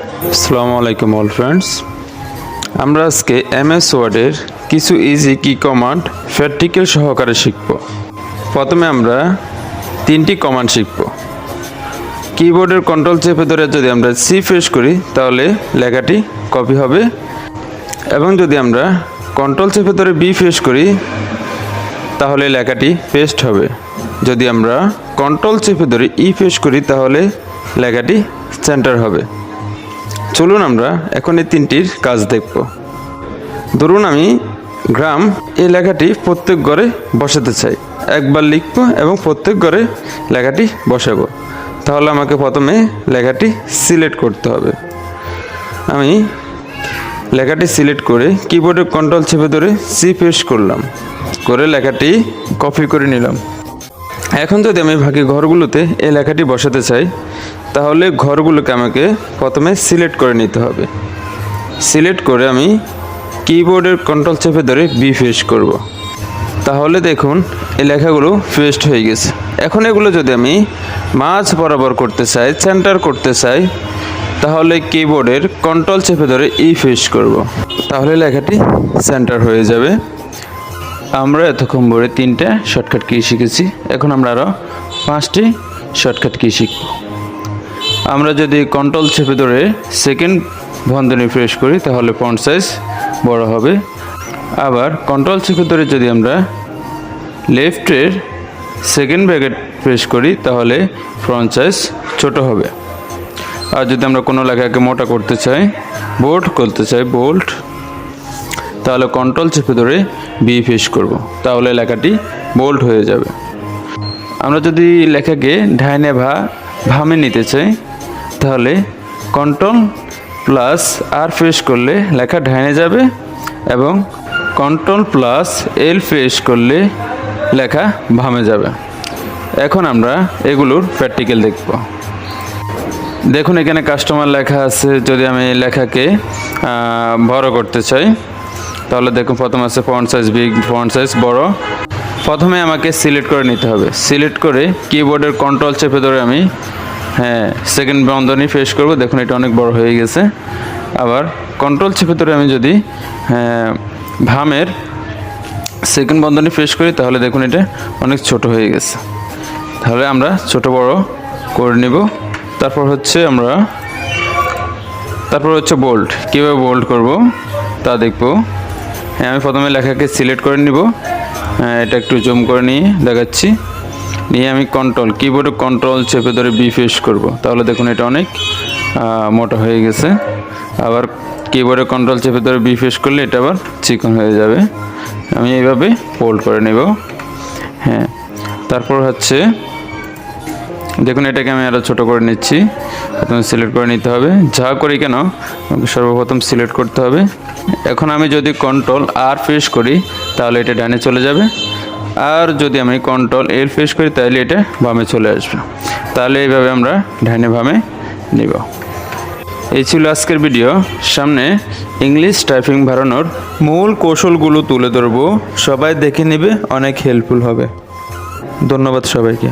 আসসালামু আলাইকুম all friends. আমরা আজকে এমএস ওয়ার্ডের কিছু ইজি কি কমান্ড প্র্যাকটিক্যাল সহকারে শিখব। প্রথমে আমরা তিনটি কমান্ড শিখব। কিবোর্ডের কন্ট্রোল চেপে ধরে যদি আমরা সি প্রেস করি তাহলে লেখাটি কপি হবে, এবং যদি আমরা কন্ট্রোল চেপে ধরে বি প্রেস করি তাহলে লেখাটি পেস্ট হবে। যদি আমরা কন্ট্রোল চেপে ধরে ই প্রেস করি তাহলে লেখাটি সেন্টার হবে। চলুন আমরা এখন এই তিনটির কাজ দেখব। ধরুন আমি গ্রাম এই লেখাটি প্রত্যেক ঘরে বসাতে চাই। একবার লিখব এবং প্রত্যেক ঘরে লেখাটি বসাবো। তাহলে আমাকে প্রথমে লেখাটি সিলেক্ট করতে হবে। আমি লেখাটি সিলেক্ট করে কিবোর্ডের কন্ট্রোল চেপে ধরে সি প্রেস করলাম, করে লেখাটি কপি করে নিলাম। এখন যদি আমি বাকি ঘরগুলোতে এই লেখাটি বসাতে চাই তাহলে ঘরগুলোকে আমাকে প্রথমে সিলেক্ট করে নিতে হবে। সিলেক্ট করে আমি কিবোর্ডের কন্ট্রোল চেপে ধরে বি প্রেস করব। তাহলে দেখুন এই লেখাগুলো পেস্ট হয়ে গেছে। এখন এগুলো যদি আমি মাঝ বরাবর করতে চাই, সেন্টার করতে চাই, তাহলে কিবোর্ডের কন্ট্রোল চেপে ধরে ই প্রেস করব। তাহলে লেখাটি সেন্টার হয়ে যাবে। আমরা এতক্ষণ ধরে 3টা শর্টকাট কি শিখেছি, এখন আমরা আরও 5টি শর্টকাট কি শিখব। আমরা যদি কন্ট্রোল চেপে ধরে সেকেন্ড বন্ধনী প্রেস করি তাহলে ফন্ট সাইজ বড় হবে। আবার কন্ট্রোল চেপে ধরে যদি আমরা লেফটের সেকেন্ড ব্র্যাকেট প্রেস করি তাহলে ফন্ট সাইজ ছোট হবে। আর যদি আমরা কোনো লেখাকে মোটা করতে চাই, বোল্ড করতে চাই, বোল্ড, তাহলে কন্ট্রোল চেপে ধরে বি প্রেস করব, তাহলে লেখাটি বোল্ড হয়ে যাবে। আমরা যদি লেখাকে ডাইনে বা বামে নিতে চাই তাহলে কন্ট্রোল প্লাস আর প্রেস করলে লেখা ডাইনে যাবে, এবং কন্ট্রোল প্লাস এল প্রেস করলে লেখা বামে যাবে। এখন আমরা এগুলোর প্র্যাকটিক্যাল দেখব। দেখুন এখানে কাস্টমার লেখা আছে। যদি আমি লেখাকে বড় করতে চাই তাহলে দেখুন প্রথম আছে font size big, font size বড়। প্রথমে আমাকে সিলেক্ট করে নিতে হবে। সিলেক্ট করে কিবোর্ডের কন্ট্রোল চেপে ধরে আমি সেকেন্ড বন্ধনী প্রেস করব। দেখুন এটা অনেক বড় হয়ে গেছে। আবার কন্ট্রোল চেপে ধরে আমি যদি বামের সেকেন্ড বন্ধনী প্রেস করি তাহলে দেখুন এটা অনেক ছোট হয়ে গেছে। তাহলে আমরা ছোট বড় করে নিব। তারপর হচ্ছে বোল্ড। কীভাবে বোল্ড করব তা দেখব। আমি প্রথমে লেখাকে সিলেক্ট করে নিব। এটা একটু জুম করে নিয়ে দেখাচ্ছি। নিয়ে আমি কিবোর্ডে কন্ট্রোল চেপে ধরে বি প্রেস করব। তাহলে দেখুন এটা অনেক মোটা হয়ে গেছে। আবার কিবোর্ডে কন্ট্রোল চেপে ধরে বি প্রেস করলে এটা আবার চিকন হয়ে যাবে। আমি এইভাবে ফোল্ড করে নেব। তারপর হচ্ছে দেখুন এটাকে আমি আরও ছোটো করে নিচ্ছি। প্রথমে সিলেক্ট করে নিতে হবে। যা করি কেন সর্বপ্রথম সিলেক্ট করতে হবে। এখন আমি যদি কন্ট্রোল আর প্রেস করি তাহলে এটা ডানে চলে যাবে, আর যদি আমি কন্ট্রোল এল প্রেস করি তাহলে এটা বামে চলে আসবে। তাহলে এইভাবে আমরা ডানে বামে নিব। এই ছিল আজকের ভিডিও। সামনে ইংলিশ টাইপিং বাড়ানোর মূল কৌশলগুলো তুলে ধরবো। সবাই দেখে নেবে, অনেক হেল্পফুল হবে। ধন্যবাদ সবাইকে।